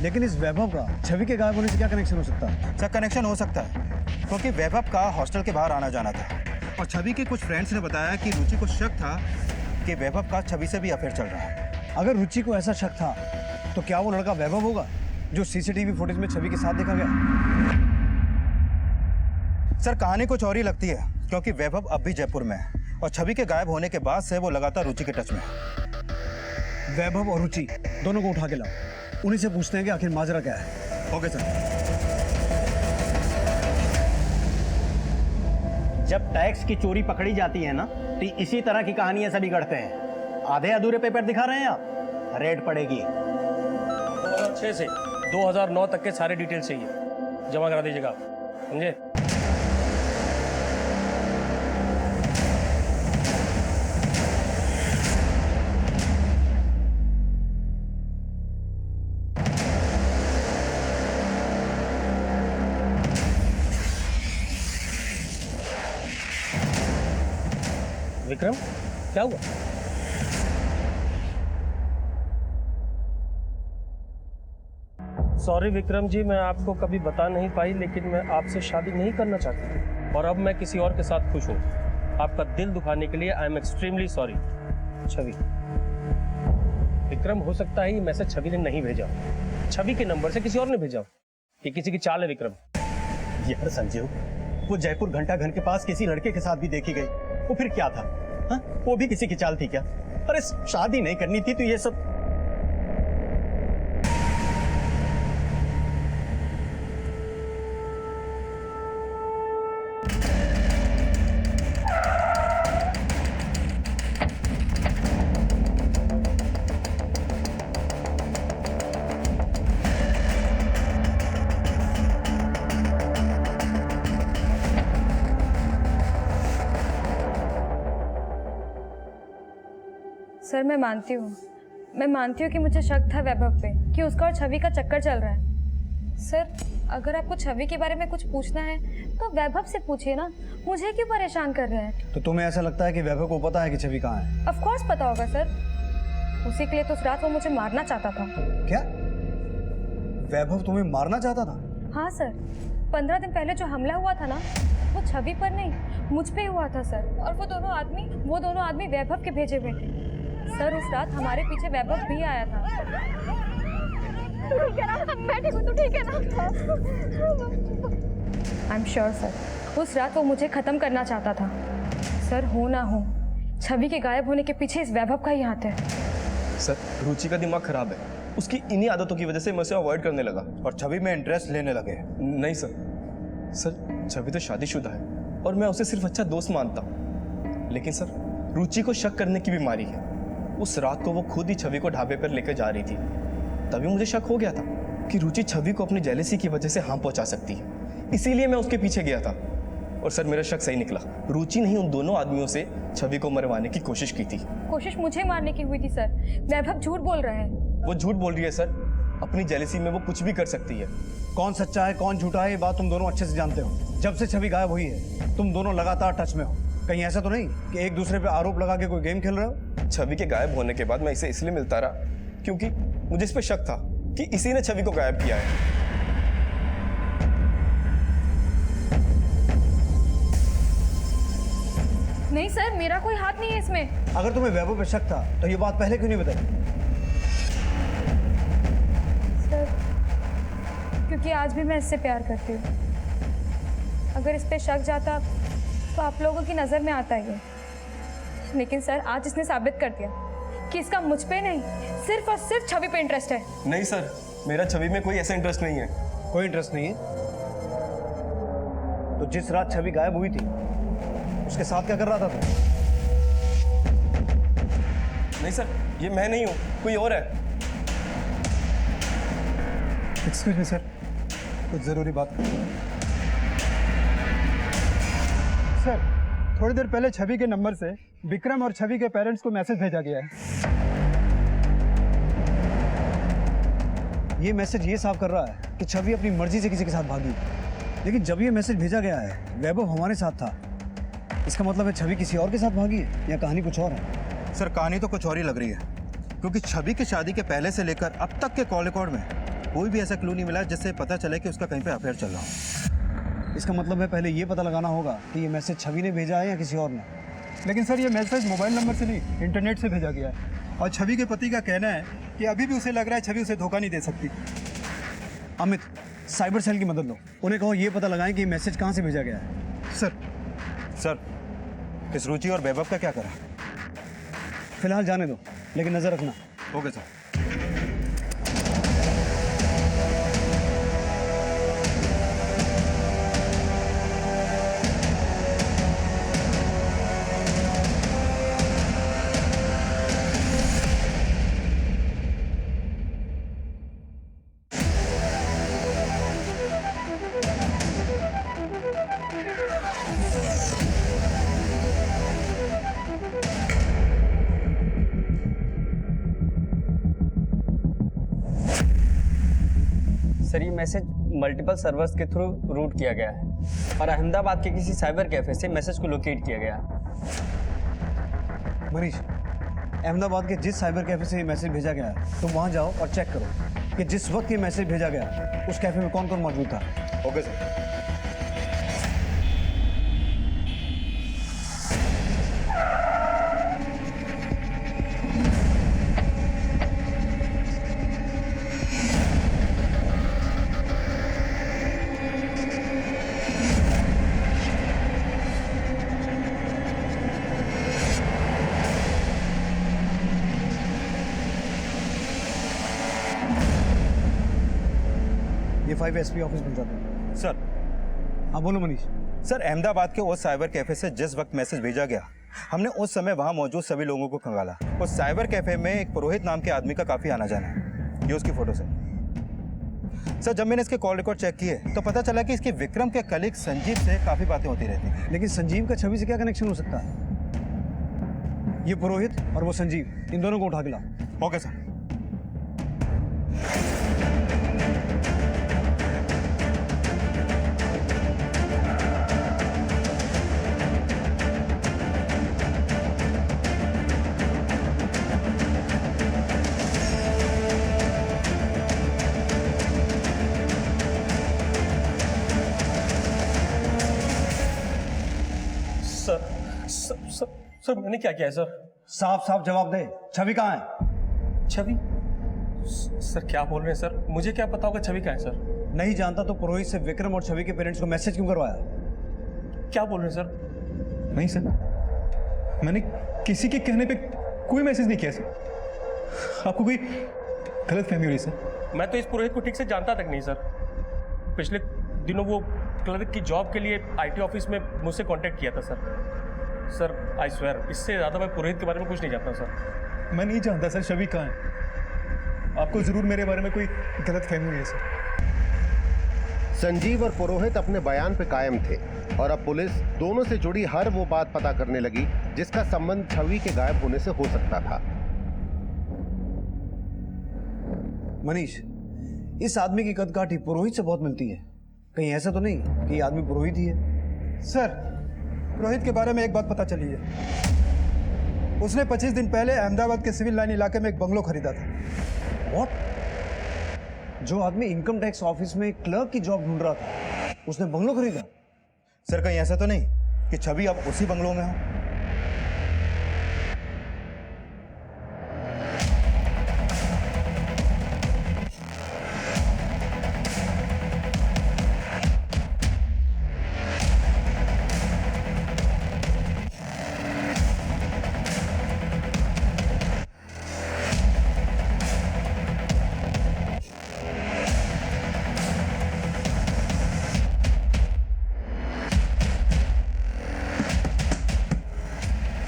लेकिन इस वैभव का छवि के गायब होने से क्या कनेक्शन हो सकता है? सर कनेक्शन हो सकता है क्योंकि वैभव का हॉस्टल के बाहर आना जाना था और छवि के कुछ फ्रेंड्स ने बताया कि रुचि को शक था कि वैभव का छवि से भी अफेयर चल रहा है। अगर रुचि को ऐसा शक था तो क्या वो लड़का वैभव होगा जो सीसीटीवी फुटेज में छवि के साथ देखा गया? सर कहानी कुछ और ही लगती है क्योंकि वैभव अब भी जयपुर में है और छवि के गायब होने के बाद से वो लगातार रुचि के टच में है। वैभव और रुचि दोनों को उठा के लाओ, उन्हीं से पूछते हैं कि आखिर माजरा क्या है। Okay sir. जब टैक्स की चोरी पकड़ी जाती है ना तो इसी तरह की कहानियां सभी गढ़ते हैं। आधे अधूरे पेपर दिखा रहे हैं आप, रेड पड़ेगी। 2006 से 2009 तक के सारे डिटेल चाहिए, जमा करा दीजिएगा आप, समझे? विक्रम क्या हुआ? सॉरी विक्रम जी, मैं आपको कभी बता नहीं पाई, लेकिन मैं आपसे शादी नहीं करना चाहती और अब मैं किसी और के साथ खुश हूँ। आपका दिल दुखाने के लिए आई एम एक्सट्रीमली सॉरी। छवि विक्रम, हो सकता है ये मैसेज छवि ने नहीं भेजा, छवि के नंबर से किसी और ने भेजा। ये किसी की चाल है विक्रम। यार संजीव, वो जयपुर घंटा घर के पास किसी लड़के के साथ भी देखी गई, वो फिर क्या था? हा? वो भी किसी की चाल थी क्या? अरे शादी नहीं करनी थी तो ये सब। सर मैं मानती हूँ कि मुझे शक था वैभव पे कि उसका और छवि का चक्कर चल रहा है। सर अगर आपको छवि के बारे में कुछ पूछना है तो वैभव से पूछिए ना, मुझे क्यों परेशान कर रहे हैं? तो तुम्हें ऐसा लगता है कि वैभव को पता है कि छवि कहाँ है? ऑफ कोर्स पता होगा सर, उसी के लिए तो उस रात वो मुझे मारना चाहता था। क्या वैभव तुम्हें मारना चाहता था? हाँ सर, 15 दिन पहले जो हमला हुआ था ना, वो छवि पर नहीं मुझ पे हुआ था सर। और वो दोनों आदमी वैभव के भेजे हुए थे सर। उस रात हमारे पीछे वैभव भी आया था। ठीक है ना, मैं ठीक हूँ, तू ठीक है ना? आई एम श्योर सर, उस रात वो मुझे खत्म करना चाहता था सर। हो ना हो, छवि के गायब होने के पीछे इस वैभव का ही हाथ है। सर रुचि का दिमाग खराब है, उसकी इन्हीं आदतों की वजह से मैं उसे अवॉइड करने लगा और छवि में इंटरेस्ट लेने लगे। नहीं सर छवि तो शादीशुदा है और मैं उसे सिर्फ अच्छा दोस्त मानता हूँ। लेकिन सर रुचि को शक करने की बीमारी है। उस रात को वो खुद ही छवि को ढाबे पर लेकर जा रही थी, तभी मुझे शक हो गया था कि रुचि छवि को अपनी जेलसी की वजह से हार्म पहुंचा सकती है। इसीलिए मैं उसके पीछे गया था और सर मेरा शक सही निकला। रुचि नहीं, उन दोनों आदमियों से छवि को मरवाने की कोशिश की थी। कोशिश मुझे मारने की हुई थी सर। वैभव झूठ बोल रहे हैं। वो झूठ बोल रही है सर, अपनी जेलसी में वो कुछ भी कर सकती है। कौन सच्चा है कौन झूठा है ये बात तुम दोनों अच्छे से जानते हो। जब से छवि गायब हुई है तुम दोनों लगातार टच में हो। कहीं ऐसा तो नहीं कि एक दूसरे पे आरोप लगा के कोई गेम खेल रहे हो? छवि के गायब होने के बाद मैं इसे इसलिए मिलता रहा क्योंकि मुझे इस पे शक था कि इसी ने छवि को गायब किया है। नहीं सर, मेरा कोई हाथ नहीं है इसमें। अगर तुम्हें वैभव पे शक था तो ये बात पहले क्यों नहीं बताई? सर क्योंकि आज भी मैं इससे प्यार करती हूँ। अगर इस पे शक जाता तो आप लोगों की नज़र में आता ही है। लेकिन सर आज इसने साबित कर दिया कि इसका मुझ पे नहीं, सिर्फ और सिर्फ छवि पे इंटरेस्ट है। नहीं सर, मेरा छवि में कोई ऐसा इंटरेस्ट नहीं है। कोई इंटरेस्ट नहीं है? तो जिस रात छवि गायब हुई थी उसके साथ क्या कर रहा था तू? नहीं सर, ये मैं नहीं हूँ, कोई और है। एक्सक्यूज मी सर, कुछ ज़रूरी बात सर। थोड़ी देर पहले छवि के नंबर से विक्रम और छवि के पेरेंट्स को मैसेज भेजा गया है। ये मैसेज ये साफ कर रहा है कि छवि अपनी मर्जी से किसी के साथ भागी। लेकिन जब ये मैसेज भेजा गया है वैभव हमारे साथ था, इसका मतलब है छवि किसी और के साथ भागी है या कहानी कुछ और है? सर कहानी तो कुछ और ही लग रही है, क्योंकि छवि की शादी के पहले से लेकर अब तक के कॉल रिकॉर्ड में कोई भी ऐसा क्लू नहीं मिला जिससे पता चले कि उसका कहीं पे अफेयर चल रहा हो। इसका मतलब है पहले ये पता लगाना होगा कि ये मैसेज छवि ने भेजा है या किसी और ने। लेकिन सर ये मैसेज मोबाइल नंबर से नहीं, इंटरनेट से भेजा गया है। और छवि के पति का कहना है कि अभी भी उसे लग रहा है छवि उसे धोखा नहीं दे सकती। अमित, साइबर सेल की मदद लो, उन्हें कहो ये पता लगाएं कि ये मैसेज कहाँ से भेजा गया है। सर इस रुचि और वैभव का क्या करा? फिलहाल जाने दो, लेकिन नजर रखना। Okay sir. सर ये मैसेज मल्टीपल सर्वर्स के थ्रू रूट किया गया है और अहमदाबाद के किसी साइबर कैफे से मैसेज को लोकेट किया गया है। मनीष, अहमदाबाद के जिस साइबर कैफे से ये मैसेज भेजा गया है तुम वहाँ जाओ और चेक करो कि जिस वक्त ये मैसेज भेजा गया उस कैफे में कौन कौन मौजूद था। Okay sir. ये 5 SP ऑफिस पहुंचा दो। सर। हाँ बोलो मनीष। सर, अहमदाबाद के उस साइबर कैफे से जिस वक्त मैसेज भेजा गया, हमने उस समय वहां मौजूद सभी लोगों को खंगाला। उस साइबर कैफे में एक पुरोहित नाम के आदमी का काफी आना जाना है। ये उसकी फोटो है। सर, जब मैंने इसके कॉल रिकॉर्ड चेक किए तो पता चला कि इसके विक्रम के कलीग संजीव से काफी बातें होती रहती हैं। लेकिन संजीव का छवि से क्या कनेक्शन हो सकता है? ये पुरोहित और वो संजीव, इन दोनों को उठा के लाओ। Okay sir. सर मैंने क्या किया है सर? साफ साफ जवाब दे, छवि कहाँ है? छवि? सर क्या बोल रहे हैं सर? मुझे क्या पता होगा छवि कहाँ है सर? नहीं जानता तो पुरोहित से विक्रम और छवि के पेरेंट्स को मैसेज क्यों करवाया? क्या बोल रहे हैं सर? नहीं सर, मैंने किसी के कहने पे कोई मैसेज नहीं किया सर। आपको कोई गलत फहमी हो रही सर? मैं तो इस पुरोहित को ठीक से जानता तक नहीं सर। पिछले दिनों वो क्लर्क की जॉब के लिए IT ऑफिस में मुझसे कांटेक्ट किया था सर। आई स्वेयर, इससे ज़्यादा मैं पुरोहित के बारे में कुछ नहीं जानता सर। मैं नहीं जानता सर छवि कहाँ है। आपको जरूर मेरे बारे में कोई गलत फहमी हुई है सर। संजीव और पुरोहित अपने बयान पे कायम थे और अब पुलिस दोनों से जुड़ी हर वो बात पता करने लगी जिसका संबंध छवि के गायब होने से हो सकता था। मनीष, इस आदमी की कदकाठी पुरोहित से बहुत मिलती है। कहीं ऐसा तो नहीं कि ये आदमी पुरोहित ही है? सर, पुरोहित के बारे में एक बात पता चली है। उसने 25 दिन पहले अहमदाबाद के सिविल लाइन इलाके में एक बंगलो खरीदा था। व्हाट? जो आदमी इनकम टैक्स ऑफिस में क्लर्क की जॉब ढूंढ रहा था, उसने बंगलो खरीदा? सर, कहीं ऐसा तो नहीं कि छवि अब उसी बंगलों में हो?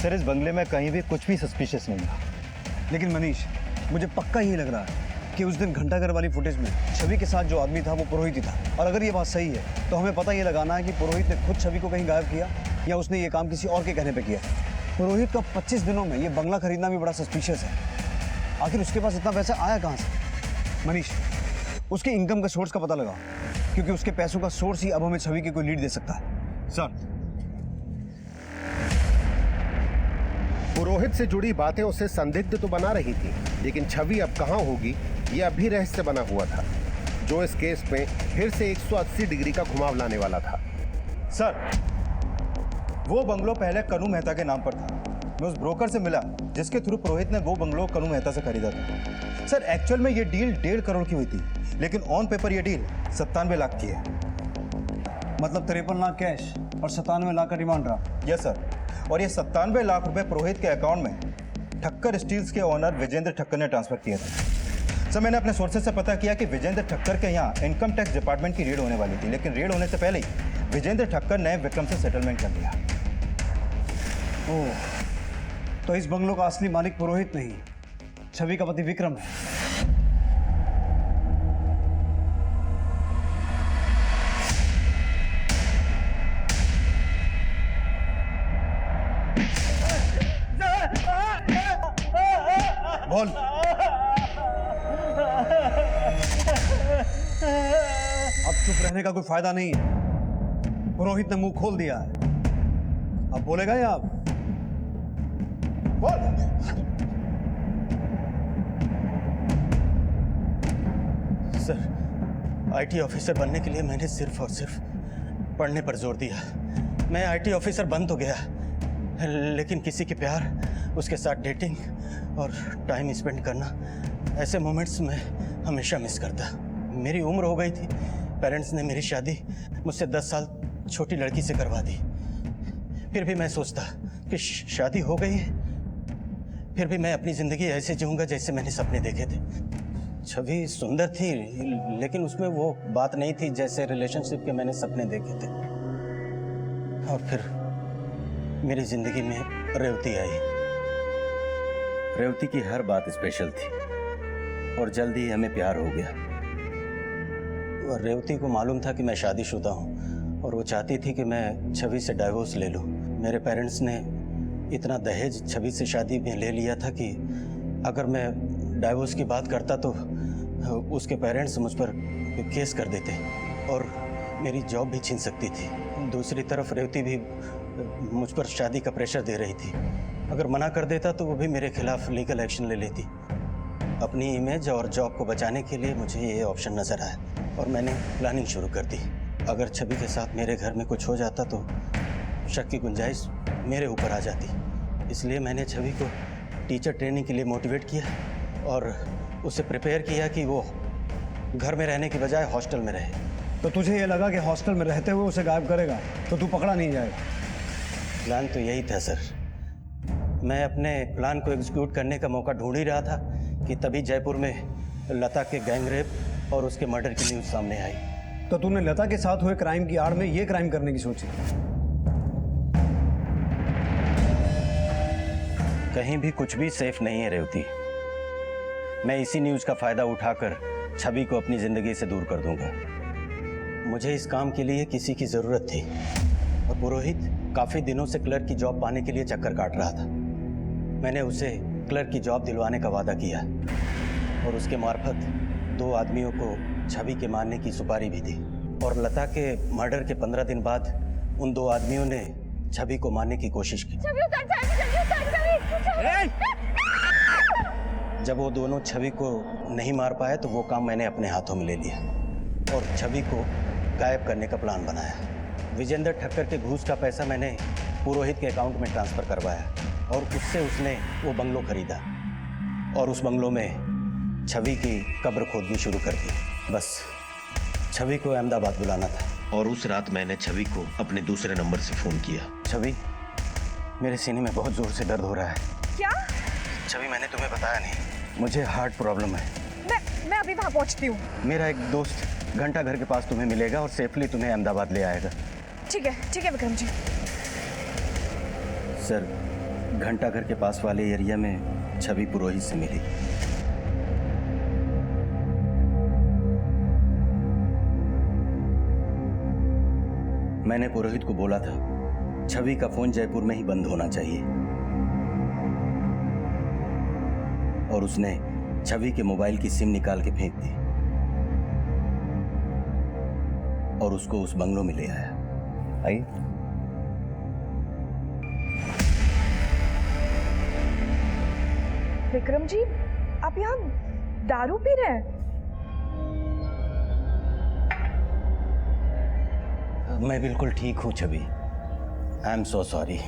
सर, इस बंगले में कहीं भी कुछ भी सस्पिशियस नहीं था। लेकिन मनीष, मुझे पक्का ही लग रहा है कि उस दिन घंटाघर वाली फुटेज में छवि के साथ जो आदमी था वो पुरोहित ही था। और अगर ये बात सही है तो हमें पता ये लगाना है कि पुरोहित ने खुद छवि को कहीं गायब किया या उसने ये काम किसी और के कहने पे किया। पुरोहित का 25 दिनों में ये बंगला खरीदना भी बड़ा सस्पिशियस है। आखिर उसके पास इतना पैसा आया कहाँ से? मनीष, उसके इनकम का सोर्स का पता लगाओ, क्योंकि उसके पैसों का सोर्स ही अब हमें छवि की कोई लीड दे सकता है। सर, पुरोहित से जुड़ी बातें उसे संदिग्ध तो बना रही थी, लेकिन छवि अब कहां होगी यह अभी रहस्य बना हुआ था, जो इस केस में फिर से 180 डिग्री का घुमाव लाने वाला था। सर, वो बंगलो पहले कनू मेहता के नाम पर था। मैं उस ब्रोकर से मिला जिसके थ्रू पुरोहित ने वो बंगलो कनू मेहता से खरीदा था। सर, एक्चुअल में ये डील 1.5 करोड़ की हुई थी, लेकिन ऑन पेपर ये डील 97 लाख की है। मतलब 53 लाख कैश और 97 लाख का डिमांड रहा? Yes sir. और ये 97 लाख रुपए पुरोहित के अकाउंट में ठक्कर स्टील्स के ओनर विजेंद्र ठक्कर ने ट्रांसफर किया था। सर, मैंने अपने सोर्सेज से पता किया कि विजेंद्र ठक्कर के यहाँ इनकम टैक्स डिपार्टमेंट की रेड होने वाली थी, लेकिन रेड होने से पहले ही विजेंद्र ठक्कर ने विक्रम से सेटलमेंट कर लिया। ओह, तो इस बंगलों का असली मालिक पुरोहित नहीं, छवि का पति विक्रम है। बोल। अब चुप रहने का कोई फायदा नहीं है। पुरोहित ने मुंह खोल दिया है, अब बोलेगा या आप? बोल। सर, IT ऑफिसर बनने के लिए मैंने सिर्फ और सिर्फ पढ़ने पर जोर दिया। मैं IT ऑफिसर बन तो गया, लेकिन किसी के प्यार, उसके साथ डेटिंग और टाइम स्पेंड करना, ऐसे मोमेंट्स मैं हमेशा मिस करता। मेरी उम्र हो गई थी, पेरेंट्स ने मेरी शादी मुझसे 10 साल छोटी लड़की से करवा दी। फिर भी मैं सोचता कि शादी हो गई है, फिर भी मैं अपनी ज़िंदगी ऐसे जीऊँगा जैसे मैंने सपने देखे थे। छवि सुंदर थी, लेकिन उसमें वो बात नहीं थी जैसे रिलेशनशिप के मैंने सपने देखे थे। और फिर मेरी जिंदगी में रेवती आई। रेवती की हर बात स्पेशल थी और जल्दी ही हमें प्यार हो गया। और रेवती को मालूम था कि मैं शादीशुदा हूँ और वो चाहती थी कि मैं छवि से डाइवोर्स ले लूँ। मेरे पेरेंट्स ने इतना दहेज छवि से शादी में ले लिया था कि अगर मैं डाइवोर्स की बात करता तो उसके पेरेंट्स मुझ पर केस कर देते और मेरी जॉब भी छीन सकती थी। दूसरी तरफ रेवती भी मुझ पर शादी का प्रेशर दे रही थी। अगर मना कर देता तो वो भी मेरे खिलाफ लीगल एक्शन ले लेती। अपनी इमेज और जॉब को बचाने के लिए मुझे ये ऑप्शन नज़र आया और मैंने प्लानिंग शुरू कर दी। अगर छवि के साथ मेरे घर में कुछ हो जाता तो शक की गुंजाइश मेरे ऊपर आ जाती। इसलिए मैंने छवि को टीचर ट्रेनिंग के लिए मोटिवेट किया और उसे प्रिपेयर किया कि वो घर में रहने की बजाय हॉस्टल में रहे। तो तुझे ये लगा कि हॉस्टल में रहते हुए उसे गायब करेगा तो तू पकड़ा नहीं जाएगा? प्लान तो यही था सर। मैं अपने प्लान को एग्जीक्यूट करने का मौका ढूंढ ही रहा था कि तभी जयपुर में लता के गैंग रेप और उसके मर्डर की न्यूज़ सामने आई। तो तूने लता के साथ हुए क्राइम की आड़ में ये क्राइम करने की सोची? कहीं भी कुछ भी सेफ नहीं है रेवती। मैं इसी न्यूज़ का फायदा उठाकर छवि को अपनी जिंदगी से दूर कर दूंगा। मुझे इस काम के लिए किसी की जरूरत थी और पुरोहित काफी दिनों से क्लर्क की जॉब पाने के लिए चक्कर काट रहा था। मैंने उसे क्लर्क की जॉब दिलवाने का वादा किया और उसके मार्फत 2 आदमियों को छवि के मारने की सुपारी भी दी। और लता के मर्डर के 15 दिन बाद उन 2 आदमियों ने छवि को मारने की कोशिश की। जब वो दोनों छवि को नहीं मार पाए तो वो काम मैंने अपने हाथों में ले लिया और छवि को गायब करने का प्लान बनाया। विजेंद्र ठक्कर के घूस का पैसा मैंने पुरोहित के अकाउंट में ट्रांसफ़र करवाया और उससे उसने वो बंगलो खरीदा और उस बंगलो में छवि की कब्र खोदनी शुरू कर दी। बस छवि को अहमदाबाद बुलाना था। और उस रात मैंने छवि को अपने दूसरे नंबर से फ़ोन किया। छवि, मेरे सीने में बहुत ज़ोर से दर्द हो रहा है। क्या? छवि, मैंने तुम्हें बताया नहीं, मुझे हार्ट प्रॉब्लम है। मैं अभी वहाँ पहुँचती हूँ। मेरा एक दोस्त घंटा घर के पास तुम्हें मिलेगा और सेफली तुम्हें अहमदाबाद ले आएगा। ठीक है विक्रम जी। सर, घंटा घर के पास वाले एरिया में छवि पुरोहित से मिली। मैंने पुरोहित को बोला था छवि का फोन जयपुर में ही बंद होना चाहिए और उसने छवि के मोबाइल की सिम निकाल के फेंक दी और उसको उस बंगलों में ले आया। आइए। विक्रम जी, आप यहाँ दारू पी रहे हैं? मैं बिल्कुल ठीक हूँ छवि। I am so sorry.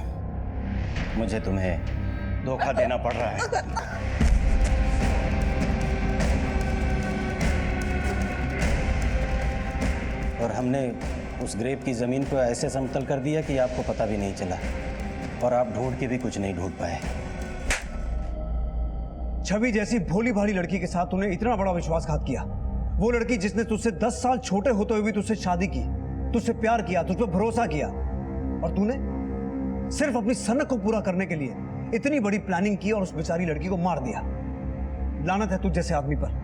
मुझे तुम्हें धोखा देना पड़ रहा है। और हमने उस ग्रेव की ज़मीन को ऐसे समतल कर दिया कि आपको पता भी नहीं चला और आप ढूंढ के भी कुछ नहीं ढूंढ पाए। छवि जैसी भोली भाली लड़की के साथ तूने इतना बड़ा विश्वासघात किया। वो लड़की जिसने तुझसे 10 साल छोटे होते हुए भी तुझसे शादी की, तुझसे प्यार किया, तुझ पर भरोसा किया और तूने सिर्फ अपनी सनक को पूरा करने के लिए इतनी बड़ी प्लानिंग की और उस बेचारी लड़की को मार दिया। लानत है तुझ जैसे आदमी पर।